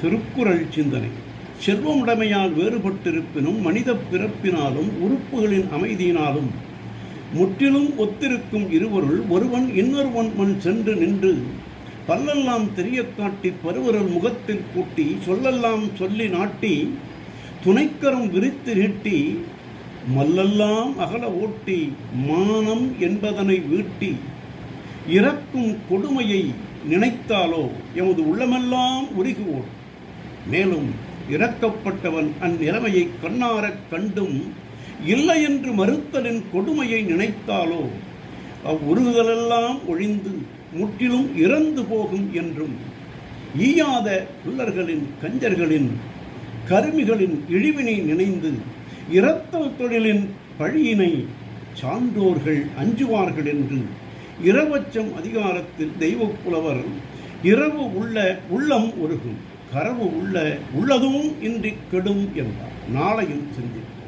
திருக்குறள் சிந்தனை. செல்வமுடைமையால் வேறுபட்டிருப்பினும் மனித பிறப்பினாலும் உறுப்புகளின் அமைதியினாலும் முற்றிலும் ஒத்திருக்கும் இருவருள் ஒருவன் இன்னொருவன் முன் சென்று நின்று பல்லெல்லாம் தெரிய காட்டி பருவரல் முகத்தில் கூட்டி சொல்லெல்லாம் சொல்லி நாட்டி துணைக்கரம் விரித்து நீட்டி மல்லெல்லாம் அகல ஓட்டி மானம் என்பதனை வீட்டி இறக்கும் கொடுமையை நினைத்தாலோ எமது உள்ளமெல்லாம் உருகுவோம். மேலும் இறக்கப்பட்டவன் அந்நிலைமையை கண்ணாரக் கண்டும் இல்லை என்று மறுத்தலின் கொடுமையை நினைத்தாலோ அவ்வுருகுதலெல்லாம் ஒழிந்து முற்றிலும் இறந்து போகும் என்றும் ஈயாத புல்லர்களின் கஞ்சர்களின் கருமிகளின் இழிவினை நினைந்து இரத்தல் தொழிலின் பழியினை சான்றோர்கள் அஞ்சுவார்கள் என்று இரவச்சம் அதிகாரத்தில் தெய்வப்புலவர் இரவு உள்ள உள்ளம் ஒருகும் கரவு உள்ளதும் இன்றி கெடும் என்றார். நாளையும் சிந்திப்போம்.